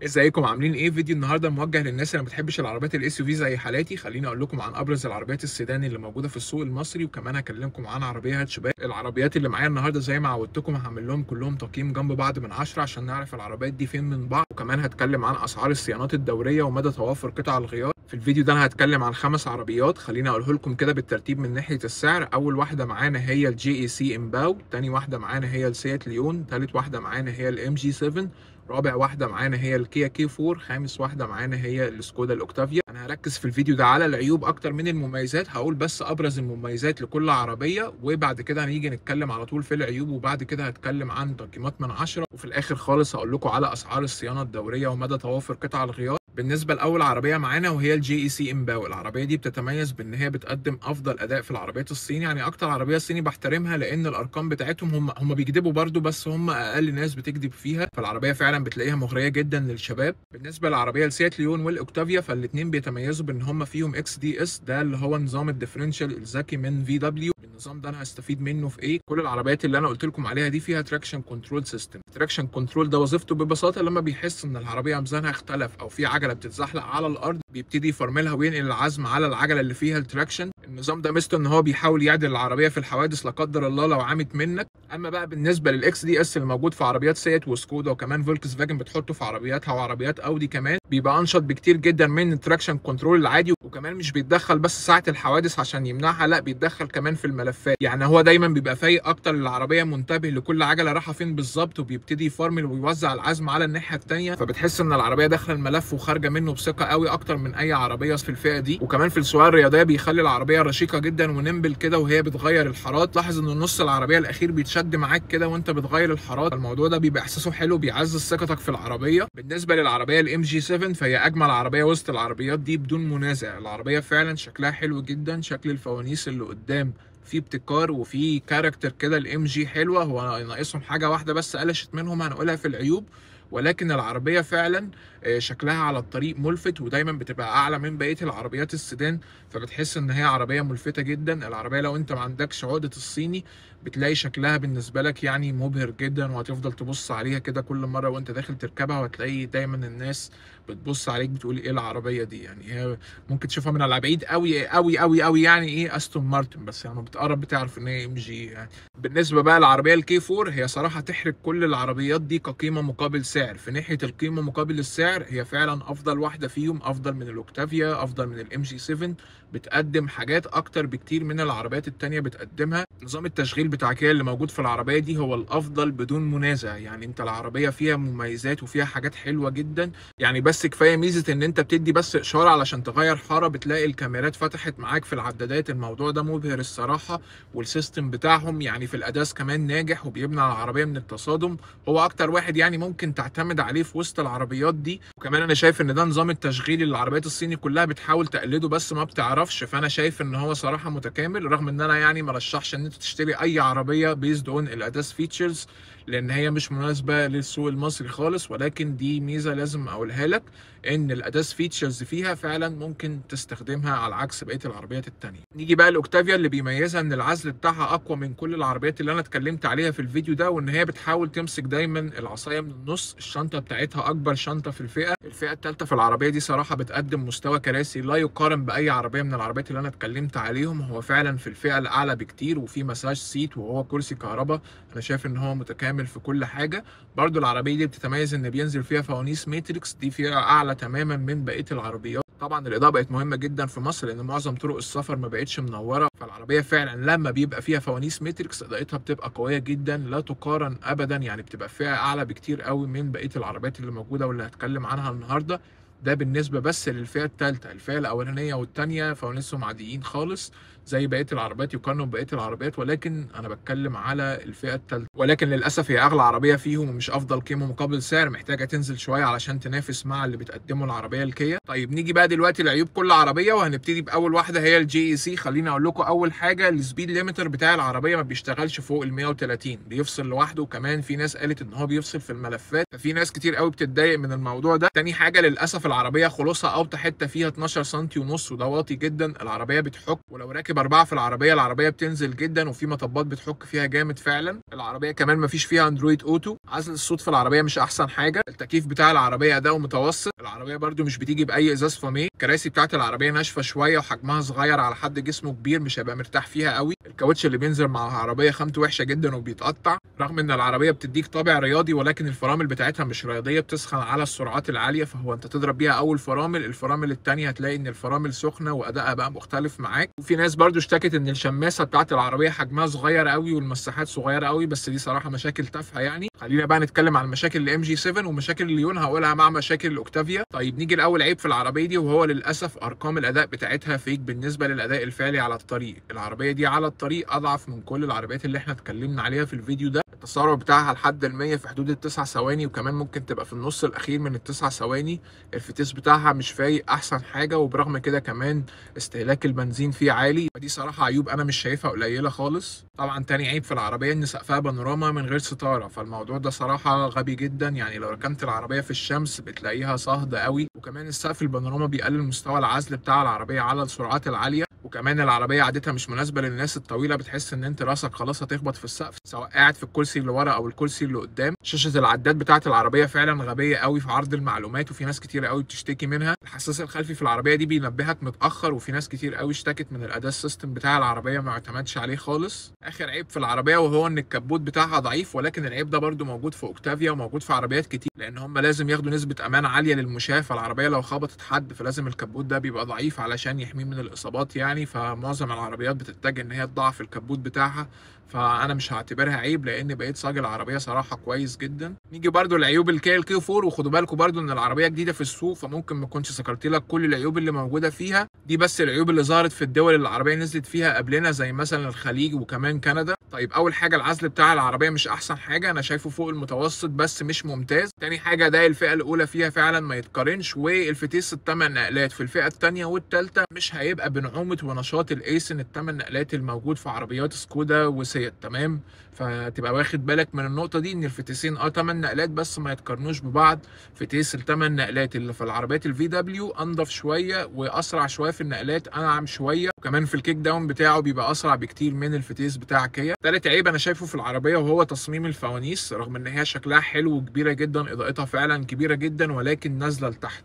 ازيكم عاملين ايه؟ فيديو النهارده موجه للناس اللي ما بتحبش العربيات الاس يو في زي حالاتي. خليني اقول لكم عن ابرز العربيات السيدان اللي موجوده في السوق المصري، وكمان هكلمكم عن عربيه هاتشباك. العربيات اللي معايا النهارده زي ما عودتكم هعمل لهم كلهم تقييم جنب بعض من 10 عشان نعرف العربيات دي فين من بعض، وكمان هتكلم عن اسعار الصيانات الدوريه ومدى توافر قطع الغيار. في الفيديو ده انا هتكلم عن 5 عربيات، خليني اقوله لكم كده بالترتيب من ناحيه السعر. اول واحده معانا هي الجي اي سي امباو، تاني واحده معانا هي السيات ليون، تالت واحده معانا هي الام جي 7، رابع واحده معانا هي الكيا كي 4، خامس واحده معانا هي السكودا الاوكتافيا. انا هركز في الفيديو ده على العيوب اكتر من المميزات، هقول بس ابرز المميزات لكل عربيه، وبعد كده هنيجي نتكلم على طول في العيوب، وبعد كده هتكلم عن تقييمات من 10، وفي الاخر خالص هقول لكم على اسعار الصيانه الدوريه ومدى توافر قطع الغيار. بالنسبه لاول عربيه معانا وهي الجي اي سي امباو، العربيه دي بتتميز بان هي بتقدم افضل اداء في العربيات الصيني، يعني اكتر عربيه صيني بحترمها لان الارقام بتاعتهم هم بيكذبوا برضو، بس هم اقل ناس بتكذب فيها، فالعربيه فعلا بتلاقيها مغريه جدا للشباب. بالنسبه للعربيه السيات ليون والاوكتافيا فالاثنين بيتميزوا بان هم فيهم اكس دي اس، ده اللي هو نظام الديفرنشال الذكي من في دبليو. النظام ده انا هستفيد منه في ايه؟ كل العربيات اللي انا قلت لكم عليها دي فيها تراكشن كنترول سيستم. التراكشن كنترول ده وظيفته ببساطه لما بيحس ان العربيه ميزانها اختلف او في عجله بتتزحلق على الارض بيبتدي يفرملها وينقل العزم على العجله اللي فيها التراكشن. النظام ده ميزته ان هو بيحاول يعدل العربيه في الحوادث لا قدر الله لو عامت منك. اما بقى بالنسبه للاكس دي اس الموجود في عربيات سيات وسكودا وكمان فولكس فاجن بتحطه في عربياتها وعربيات اودي كمان، بيبقى انشط بكتير جدا من التراكشن كنترول العادي، وكمان مش بيتدخل بس ساعه الحوادث عشان يمنعها، لا بيتدخل كمان في الملفات. يعني هو دايما بيبقى فايق اكتر للعربيه، منتبه لكل عجله رايحه فين بالظبط، وبيبتدي يفرمل ويوزع العزم على الناحيه الثانيه، فبتحس ان العربيه داخله الملف وخارجه منه بثقه قوي اكتر من اي عربيه في الفئه دي. وكمان في السواقه الرياضيه بيخلي العربيه رشيقه جدا ونمبل كده وهي بتغير الحارات. لاحظ ان نص العربيه الاخير بيتشد معاك كده وانت بتغير الحارات، الموضوع ده بيبقى احساسه حلو، بيعزز ثقتك في العربيه. بالنسبه للعربيه الام جي 7 فهي اجمل عربيه وسط العربيات دي بدون منازع. العربيه فعلا شكلها حلو جدا، شكل الفوانيس اللي قدام في ابتكار وفي كاركتر كده. الام جي حلوه، هو ناقصهم حاجه واحده بس قلشت منهم هنقولها في العيوب، ولكن العربيه فعلا شكلها على الطريق ملفت، ودايما بتبقى اعلى من بقيه العربيات السيدان، فبتحس ان هي عربيه ملفته جدا. العربيه لو انت ما عندكش عقده الصيني بتلاقي شكلها بالنسبه لك يعني مبهر جدا، وهتفضل تبص عليها كده كل مره وانت داخل تركبها، وهتلاقي دايما الناس بتبص عليك بتقول ايه العربيه دي. يعني هي ممكن تشوفها من على بعيد قوي قوي قوي قوي، يعني ايه استون مارتن، بس لما بتقرب بتعرف ان هي ام جي يعني. بالنسبه بقى للعربيه الكي 4 هي صراحه تحرق كل العربيات دي كقيمه مقابل سعر. في ناحيه القيمه مقابل السعر هي فعلا افضل واحده فيهم، افضل من الاوكتافيا، افضل من الام جي 7، بتقدم حاجات اكتر بكتير من العربيات التانية بتقدمها. نظام التشغيل بتاع كيا اللي موجود في العربيه دي هو الافضل بدون منازع. يعني انت العربيه فيها مميزات وفيها حاجات حلوه جدا، يعني بس كفايه ميزه ان انت بتدي بس اشاره علشان تغير حاره بتلاقي الكاميرات فتحت معاك في العدادات، الموضوع ده مبهر الصراحه. والسيستم بتاعهم يعني في الاداس كمان ناجح وبيمنع العربيه من التصادم، هو اكتر واحد يعني ممكن تعتمد عليه في وسط العربيات دي. وكمان انا شايف ان ده نظام التشغيل اللي العربيات الصيني كلها بتحاول تقلده بس ما بتعرفش، فانا شايف ان هو صراحه متكامل، رغم ان انا يعني ما رشحش ان انت تشتري اي عربيه بيزد اون الاداس فيتشرز لان هي مش مناسبه للسوق المصري خالص، ولكن دي ميزه لازم اقولها لك ان الاداس فيتشرز فيها فعلا ممكن تستخدمها على عكس بقيه العربيات التانية. نيجي بقى الاوكتافيا اللي بيميزها ان العزل بتاعها اقوى من كل العربيات اللي انا اتكلمت عليها في الفيديو ده، وان هي بتحاول تمسك دايما العصايه من النص. الشنطه بتاعتها اكبر شنطه في الفئه الثالثه في العربيه دي، صراحه بتقدم مستوى كراسي لا يقارن باي عربيه من العربيات اللي انا اتكلمت عليهم. هو فعلا في الفئه الاعلى بكتير، وفي مساج سيت وهو كرسي كهرباء، انا شايف ان هو متكامل في كل حاجه. برضو العربيه دي بتتميز ان بينزل فيها فوانيس ماتريكس، دي فيها اعلى تماما من بقيه العربيات. طبعا الاضاءه بقت مهمه جدا في مصر لان معظم طرق السفر ما بقتش منوره، فالعربيه فعلا لما بيبقى فيها فوانيس ماتريكس اضاءتها بتبقى قويه جدا لا تقارن ابدا، يعني بتبقى فيها اعلى بكتير قوي من بقيه العربيات اللي موجوده واللي هتكلم عنها النهارده. ده بالنسبه بس للفئه الثالثه. الفئه الاولانيه والثانيه فوانيسهم عاديين خالص زي بقيه العربيات، يقارنوا ببقيه العربيات، ولكن انا بتكلم على الفئه الثالثه. ولكن للاسف هي اغلى عربيه فيهم ومش افضل قيمه مقابل سعر، محتاجه تنزل شويه علشان تنافس مع اللي بتقدمه العربيه الكيا. طيب نيجي بقى دلوقتي لعيوب كل عربيه، وهنبتدي باول واحده هي الجي اي سي. خليني اقول لكم اول حاجه السبيد ليميتر بتاع العربيه ما بيشتغلش فوق ال 130، بيفصل لوحده، وكمان في ناس قالت ان هو بيفصل في الملفات، ففي ناس كتير قوي بتتضايق من الموضوع ده. تاني حاجه للاسف العربيه خلصها اوطى حته فيها 12 سم ونص، وده واطي جدا. العربيه بتحك، ولو راكب ب4 في العربيه بتنزل جدا، وفي مطبات بتحك فيها جامد فعلا. العربيه كمان مفيش فيها اندرويد اوتو. عزل الصوت في العربيه مش احسن حاجه. التكييف بتاع العربيه اداؤه متوسط. العربيه برده مش بتيجي باي ازاز فاميه. الكراسي بتاعت العربيه ناشفه شويه وحجمها صغير على حد جسمه كبير مش هيبقى مرتاح فيها قوي. الكاوتش اللي بينزل مع العربيه خامته وحشه جدا وبيتقطع، رغم ان العربيه بتديك طابع رياضي، ولكن الفرامل بتاعتها مش رياضيه، بتسخن على السرعات العاليه. فهو انت تضرب بيها اول فرامل، الفرامل الثانيه هتلاقي ان الفرامل سخنه وادائها بقى مختلف معاك. وفي ناس برده اشتكت ان الشماسه بتاعت العربيه حجمها صغير قوي والمساحات صغيره قوي، بس دي صراحه مشاكل تافهه يعني. خلينا بقى نتكلم عن مشاكل الام جي 7 ومشاكل الليون هقولها مع مشاكل الاوكتافيا. طيب نيجي لاول عيب في العربيه دي، وهو للاسف ارقام الاداء بتاعتها فيك بالنسبه للاداء الفعلي على الطريق. العربيه دي على الطريق اضعف من كل العربيات اللي احنا اتكلمنا عليها في الفيديو ده. التسارع بتاعها لحد ال100 في حدود ال9 ثواني، وكمان ممكن تبقى في النص الاخير من ال9 ثواني. الفتيس بتاعها مش فايق احسن حاجه، وبرغم كده كمان استهلاك البنزين فيه عالي. فدي صراحه عيوب انا مش شايفها قليله خالص. طبعا تاني عيب في العربيه ان سقفها بانوراما من غير ستاره، فالموضوع ده صراحه غبي جدا. يعني لو ركنت العربيه في الشمس بتلاقيها صاهده قوي. وكمان السقف البانوراما بيقلل مستوى العزل بتاع العربيه على السرعات العاليه. وكمان العربيه عادتها مش مناسبه للناس الطويله، بتحس ان انت راسك خلاص هتخبط في السقف سواء قاعد في الكرسي اللي ورا او الكرسي اللي قدام. شاشه العداد بتاعه العربيه فعلا غبيه قوي في عرض المعلومات، وفي ناس كتير قوي بتشتكي منها. الحساس الخلفي في العربيه دي بينبهك متاخر، وفي ناس كتير قوي اشتكت من الاداء السيستم بتاع العربيه ما اعتمدش عليه خالص. اخر عيب في العربيه وهو ان الكبوت بتاعها ضعيف، ولكن العيب ده برده موجود في اوكتافيا وموجود في عربيات كتير، لان هم لازم ياخدوا نسبه امان عاليه للمشاه. فالعربيه لو خبطت حد فلازم الكبوت ده بيبقى ضعيف علشان يحميه من الاصابات يعني. فمعظم العربيات بتتجه ان هي تضعف الكبوت بتاعها، فانا مش هعتبرها عيب لان بقيت صاج العربيه صراحه كويس جدا. نيجي برده لعيوب الكيا كيو 4، وخدوا بالكم برده ان العربيه جديده في السوق، فممكن ما اكونش ذكرت لك كل العيوب اللي موجوده فيها. دي بس العيوب اللي ظهرت في الدول اللي العربيه نزلت فيها قبلنا زي مثلا الخليج وكمان كندا. طيب اول حاجه العزل بتاع العربيه مش احسن حاجه، انا شايفه فوق المتوسط بس مش ممتاز. تاني حاجه ده الفئه الاولى فيها فعلا ما يتقارنش، والفتيس الثمان نقلات في الفئه الثانيه والثالثه مش هيبقى بنعومه ونشاط الايسن الثمان نقلات الموجود في عربيات سكودا وسيات. تمام، فتبقى واخد بالك من النقطه دي ان الفتيسين 8 نقلات بس ما يتقارنوش ببعض. فتيس الثمان نقلات اللي في العربيات الفي دبليو انضف شويه واسرع شويه في النقلات، انعم شويه، وكمان في الكيك داون بتاعه بيبقى اسرع بكتير من الفتيس بتاع كيا. تالت عيب انا شايفه في العربيه وهو تصميم الفوانيس. رغم ان هي شكلها حلو وكبيره جدا، اضاءتها فعلا كبيره جدا، ولكن نازله لتحت.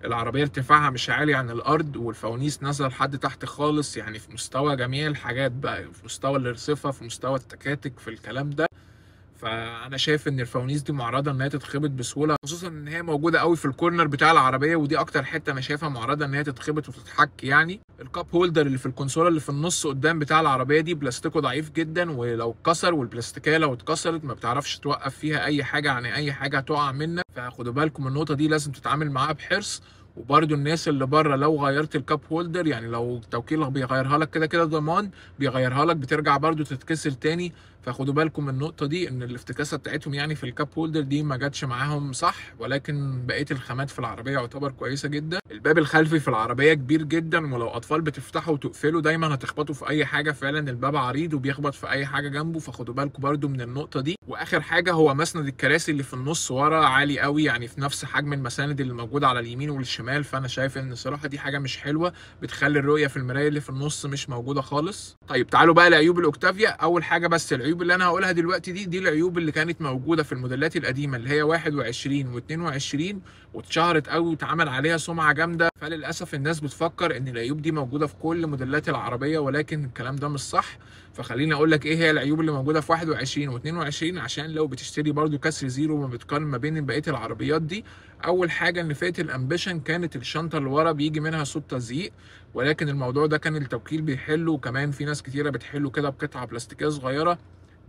العربيه ارتفاعها مش عالي عن الارض، والفوانيس نازله لحد تحت خالص، يعني في مستوى جميع الحاجات بقى، في مستوى الارصفه، في مستوى التكاتك، في الكلام ده. فانا شايف ان الفوانيس دي معرضه ان هي تتخبط بسهوله، خصوصا ان هي موجوده قوي في الكورنر بتاع العربيه، ودي اكتر حته انا شايفها معرضه ان هي تتخبط وتتحك يعني. الكاب هولدر اللي في الكونسوله اللي في النص قدام بتاع العربيه دي بلاستيكه ضعيف جدا، ولو اتكسر، والبلاستيكيه لو اتكسرت ما بتعرفش توقف فيها اي حاجه، يعني اي حاجه هتقع منك. فخدوا بالكم من النقطه دي، لازم تتعامل معاها بحرص. وبرده الناس اللي بره لو غيرت الكاب هولدر، يعني لو التوكيل بيغيرها لك كده كده ضمان، بيغيرها لك بترجع برده تتكسر تاني. فخدوا بالكم من النقطه دي، ان الافتكاسه بتاعتهم يعني في الكاب هولدر دي ما جاتش معاهم صح، ولكن بقيه الخامات في العربيه يعتبر كويسه جدا. الباب الخلفي في العربيه كبير جدا، ولو اطفال بتفتحه وتقفله دايما هتخبطوا في اي حاجه. فعلا الباب عريض وبيخبط في اي حاجه جنبه، فخدوا بالكم برده من النقطه دي. واخر حاجه هو مسند الكراسي اللي في النص ورا عالي قوي، يعني في نفس حجم المساند اللي موجوده على اليمين والشمال. فانا شايف ان الصراحه دي حاجه مش حلوه، بتخلي الرؤيه في المرايه اللي في النص مش موجوده خالص. طيب تعالوا بقى لعيوب الاوكتافيا. اول حاجه بس العيوب اللي انا هقولها دلوقتي دي العيوب اللي كانت موجوده في الموديلات القديمه اللي هي 21 و22، واتشهرت قوي واتعمل عليها سمعه جامده. فللاسف الناس بتفكر ان العيوب دي موجوده في كل موديلات العربيه، ولكن الكلام ده مش صح. فخليني اقول لك ايه هي العيوب اللي موجوده في 21 و22، عشان لو بتشتري برده كسر زيرو وما بتقارن ما بين بقيه العربيات دي. اول حاجه ان فئه الامبيشن كانت الشنطه اللي ورا بيجي منها صوت تزييق، ولكن الموضوع ده كان التوكيل بيحله، وكمان في ناس كتيره بتحله كده بقطعه بلاستيكيه صغيره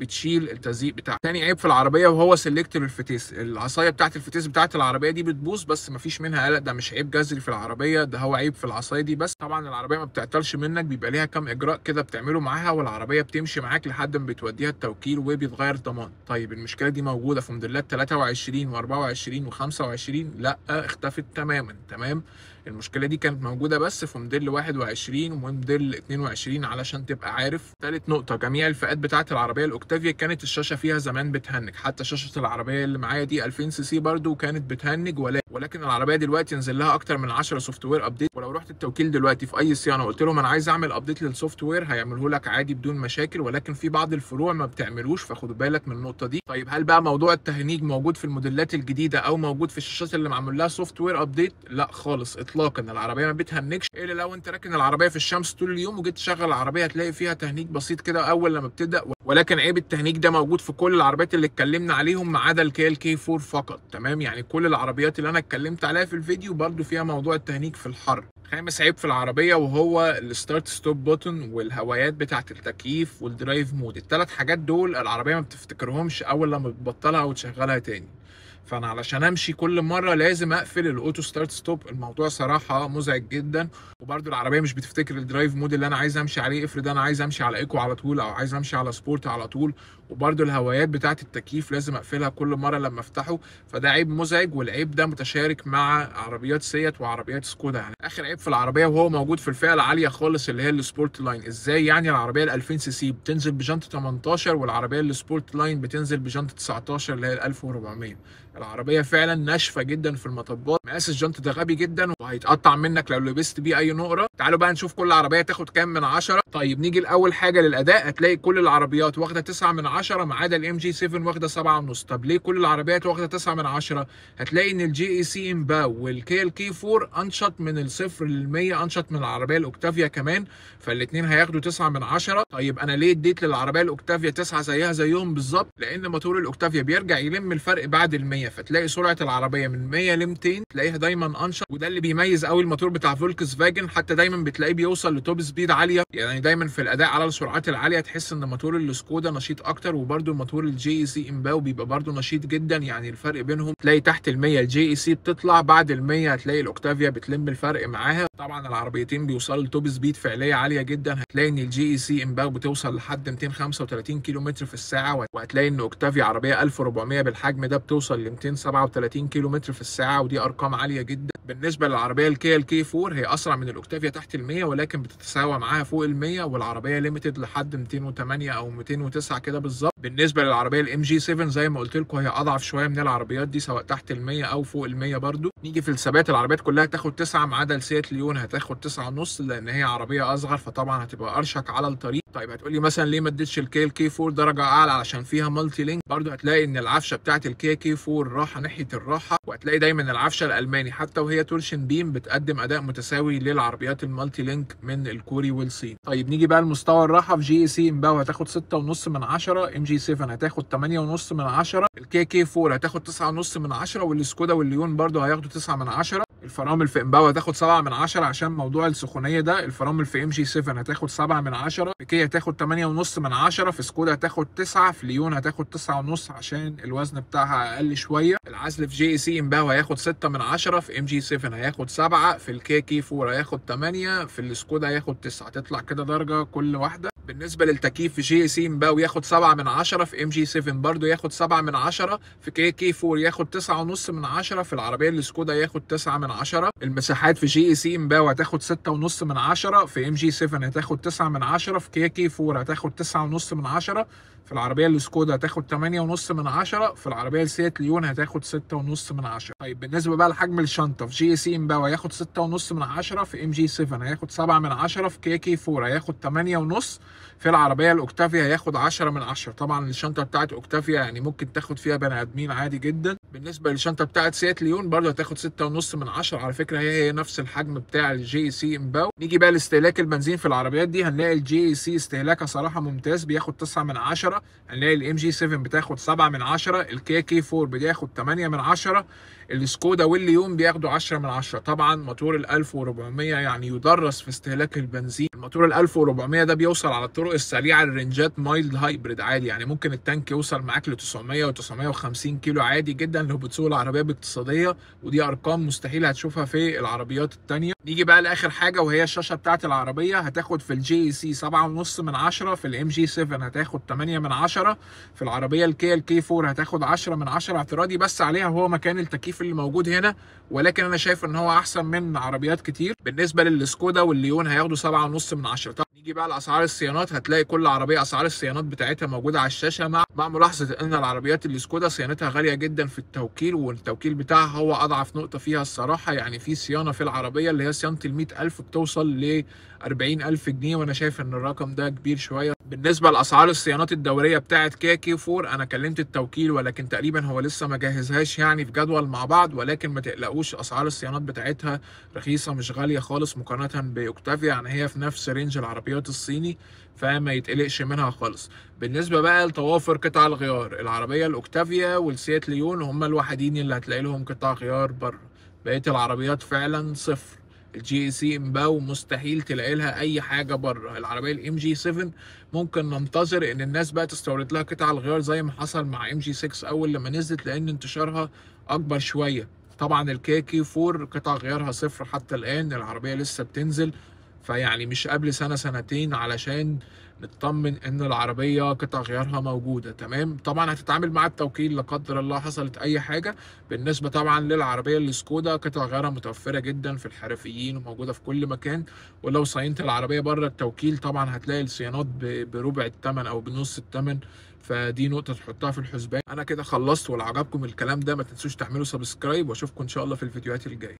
بتشيل التزييق بتاعها. تاني عيب في العربيه وهو سيلكتور الفتيس. العصايه بتاعت الفتيس بتاعت العربيه دي بتبوظ، بس مفيش منها قلق، ده مش عيب جذري في العربيه، ده هو عيب في العصايه دي بس. طبعا العربيه ما بتعطلش منك، بيبقى ليها كام اجراء كده بتعمله معاها، والعربيه بتمشي معاك لحد ما بتوديها التوكيل وبيتغير ضمان. طيب المشكله دي موجوده في موديلات 23 و24 و25؟ لا، اختفت تماما. تمام، المشكله دي كانت موجوده بس في موديل 21 وموديل 22 علشان تبقى عارف. ثالث نقطه، جميع الفئات بتاعت العربيه الاوكتافيا كانت الشاشه فيها زمان بتهنج، حتى شاشه العربيه اللي معايا دي 2000 سي سي برده كانت بتهنج، ولكن العربيه دلوقتي نزل لها اكتر من 10 سوفت وير ابديت، ولو رحت التوكيل دلوقتي في اي صيانه قلت لهم انا عايز اعمل ابديت للسوفت وير هيعملوه لك عادي بدون مشاكل، ولكن في بعض الفروع ما بتعملوش، فخدوا بالك من النقطه دي. طيب هل بقى موضوع التهنيج موجود في الموديلات الجديده او موجود في الشاشات اللي معمول لها سوفت وير ابديت؟ لا خالص اطلاقا، العربيه ما بتهنجش الا لو انت راكن العربيه في الشمس طول اليوم وجيت تشغل العربيه هتلاقي فيها تهنيج بسيط كده اول لما بتبدا، ولكن عيب التهنيج ده موجود في كل العربيات اللي اتكلمنا عليهم ما عدا الكيا كي 4 فقط. تمام، يعني كل العربيات اللي انا اتكلمت عليها في الفيديو برده فيها موضوع التهنيج في الحر. خامس عيب في العربيه وهو الستارت ستوب بوتن والهوايات بتاعه التكييف والدرايف مود. الثلاث حاجات دول العربيه ما بتفتكرهمش اول لما بتبطلها وتشغلها تاني، فانا علشان امشي كل مره لازم اقفل الاوتو ستارت ستوب. الموضوع صراحه مزعج جدا، وبرده العربيه مش بتفتكر الدرايف مود اللي انا عايز امشي عليه. افرض انا عايز امشي على ايكو على طول او عايز امشي على سبورت على طول، وبرده الهوايات بتاعه التكييف لازم اقفلها كل مره لما افتحه، فده عيب مزعج، والعيب ده متشارك مع عربيات سيات وعربيات سكودا. يعني اخر عيب في العربيه وهو موجود في الفئه العاليه خالص اللي هي السبورت لاين. ازاي يعني العربيه ال 2000 سي سي بتنزل بجنطه 18 والعربيه السبورت لاين بتنزل بجنطه 19 اللي هي ال 1400؟ العربيه فعلا ناشفه جدا في المطبات، مقاس الجنط ده غبي جدا وهيتقطع منك لو لبست بيه اي نقره. تعالوا بقى نشوف كل عربيه تاخد كام من 10. طيب نيجي لاول حاجه للاداء، هتلاقي كل العربيات واخده 9 من 10 ما عدا الام جي 7 واخده 7.5. طب ليه كل العربيات واخده 9 من 10؟ هتلاقي ان الجي اي سي امباو والكيا كي 4 انشط من الصفر لل 100، انشط من العربيه الاوكتافيا كمان، فالاثنين هياخدوا 9 من 10. طيب انا ليه اديت للعربيه الاوكتافيا 9 زيها زيهم بالظبط؟ لان موتور الاوكتافيا بيرجع يلم الفرق بعد ال 100، فتلاقي سرعه العربيه من 100 ل 200 تلاقيها دايما انشط، وده اللي بيميز قوي الموتور بتاع فولكس فاجن. حتى دايما بتلاقيه بيوصل لتوب سبيد عاليه، يعني دايما في الاداء على السرعات العاليه تحس ان موتور السكودا نشيط اكتر، وبرده موتور الجي اي سي امباو بيبقى برده نشيط جدا. يعني الفرق بينهم تلاقي تحت ال 100 الجي اي سي بتطلع، بعد ال 100 هتلاقي الاوكتافيا بتلم الفرق معاها. طبعا العربيتين بيوصلوا لتوب سبيد فعليه عاليه جدا، هتلاقي ان الجي اي سي امباو بتوصل لحد 235 كيلو متر في الساعه، وهتلاقي ان اوكتافيا عربيه 1400 بالحجم ده بتوصل ل 237 كيلو متر في الساعه، ودي ارقام عاليه جدا. بالنسبه للعربيه الكيا كي 4 هي اسرع من الاوكتافيا تحت ال 100 ولكن بتتساوى معاها فوق ال 100، والعربيه ليميتد لحد 208 او 209 كده بالظبط. بالنسبه للعربيه الام جي 7 زي ما قلت لكم هي اضعف شويه من العربيات دي سواء تحت ال 100 او فوق ال 100 برده. نيجي في الثبات العربيات كلها تاخد 9 ما عدا السيات ليون هتاخد 9.5 لان هي عربيه اصغر، فطبعا هتبقى ارشق على الطريق. طيب هتقولي مثلا ليه ما اديتش الكيا كي 4 درجه اعلى؟ علشان فيها مالتي لينك. برده هتلاقي ان العفشه بتاعت الكيا كي 4 راحه ناحيه الراحه، وهتلاقي دايما العفشه الالماني حتى وهي تورشن بيم بتقدم اداء متساوي للعربيات المالتي لينك من الكوري والصين. طيب نيجي بقى لمستوى الراحه. في جي اي سي امباو هتاخد 6.5 من 10، ام جي 7 هتاخد 8.5 من 10، الكيا كي 4 هتاخد 9.5 من 10، والسكودا والليون برده هياخدوا 9 من 10. الفرامل في امباو هتاخد 7 من 10 عشان موضوع السخونيه ده. الفرامل في ام جي 7 هتاخد 7 من 10، في كيا هتاخد 8.5 من 10، في سكودا هتاخد 9، في ليون هتاخد 9.5 عشان الوزن بتاعها اقل شويه. العزل في جي اي سي امباو هياخد 6 من 10، في ام جي 7 هياخد 7، في الكيا كي 4 هياخد 8، في السكودا هياخد 9. تطلع كده درجه كل واحده. بالنسبه للتكييف في جي اي سي امباو ياخد 7 من 10، في ام جي 7 برده ياخد 7 من 10، في كيا كي 4 ياخد 9.5 من 10، في العربيه السكودا ياخد 9 من 10. المساحات في جي اي سي امباو هتاخد 6.5 من 10، في ام جي 7 هتاخد 9 من 10، في كيا كي 4 هتاخد 9.5 من 10، في العربيه السكودا هتاخد 8.5 من 10، في العربيه السيات ليون هتاخد 6.5 من 10. طيب بالنسبه بقى لحجم الشنطه في جي اي سي امباو هياخد 6.5 من 10، في ام جي 7 هياخد 7 من 10، في كيا كي 4 هياخد 8.5، في العربيه الاوكتافيا هياخد 10 من 10. طبعا الشنطه بتاعت اوكتافيا يعني ممكن تاخد فيها بني ادمين عادي جدا. بالنسبه للشنطه بتاعت سيات ليون برده هتاخد 6.5 من 10، على فكره هي نفس الحجم بتاع الجي سي امباو. نيجي بقى لاستهلاك البنزين في العربيات دي، هنلاقي الجي سي استهلاكها صراحه ممتاز بياخد 9 من 10، هنلاقي الام جي 7 بتاخد 7 من 10، الكيا كي 4 بياخد 8 من 10، السكودا والليون بياخدوا 10 من 10. طبعا موتور ال 1400 يعني يدرس في استهلاك البنزين. الموتور ال 1400 ده بيوصل على الطرق السريعه لرنجات مايلد هايبريد عادي، يعني ممكن التانك يوصل معاك ل 900 و 950 كيلو عادي جدا لو بتسوق العربيه باقتصاديه، ودي ارقام مستحيل هتشوفها في العربيات الثانيه. نيجي بقى لاخر حاجه وهي الشاشه بتاعه العربيه. هتاخد في الجي سي 7.5 من 10، في الام جي 7 هتاخد 8 من 10، في العربيه الكيا كي 4 هتاخد 10 من 10. اعتراضي بس عليها هو مكان التكييف اللي موجود هنا، ولكن انا شايف ان هو احسن من عربيات كتير. بالنسبه للسكودا والليون هياخدوا 7.5 من 10. طب نيجي بقى لاسعار الصيانات، هتلاقي كل عربيه اسعار الصيانات بتاعتها موجوده على الشاشه، مع ملاحظه ان العربيات السكودا صيانتها غاليه جدا في التوكيل، والتوكيل بتاعها هو اضعف نقطه فيها الصراحه. يعني في صيانه في العربيه اللي هي صيانه ال 100,000 بتوصل ل 40,000 جنيه، وانا شايف ان الرقم ده كبير شويه. بالنسبه لاسعار الصيانات الدوريه بتاعت كيا 4، انا كلمت التوكيل ولكن تقريبا هو لسه ما جهزهاش يعني في جدول مع بعض، ولكن ما تقلقوش اسعار الصيانات بتاعتها رخيصه مش غاليه خالص مقارنه باوكتافيا، يعني هي في نفس رينج العربيات الصيني، فما يتقلقش منها خالص. بالنسبه بقى لتوافر قطع الغيار، العربيه الاوكتافيا والسيات ليون هم الوحيدين اللي هتلاقي لهم قطع غيار بره، بقيه العربيات فعلا صفر. الجي اي سي امباو مستحيل تلاقي لها اي حاجه بره. العربيه الام جي 7 ممكن ننتظر ان الناس بقى تستورد لها قطع الغيار زي ما حصل مع ام جي 6 اول لما نزلت، لان انتشارها اكبر شويه. طبعا الكيا 4 قطع غيارها صفر حتى الان، العربيه لسه بتنزل، فيعني مش قبل سنه سنتين علشان نطمن ان العربيه قطع غيارها موجوده تمام. طبعا هتتعامل مع التوكيل لا قدر الله حصلت اي حاجه. بالنسبه طبعا للعربيه السكودا قطع غيارها متوفره جدا في الحرفيين وموجوده في كل مكان، ولو صينت العربيه بره التوكيل طبعا هتلاقي الصيانات بربع الثمن او بنص الثمن، فدي نقطه تحطها في الحسبان. انا كده خلصت، ولو عجبكم الكلام ده ما تنسوش تعملوا سبسكرايب، واشوفكم ان شاء الله في الفيديوهات الجايه.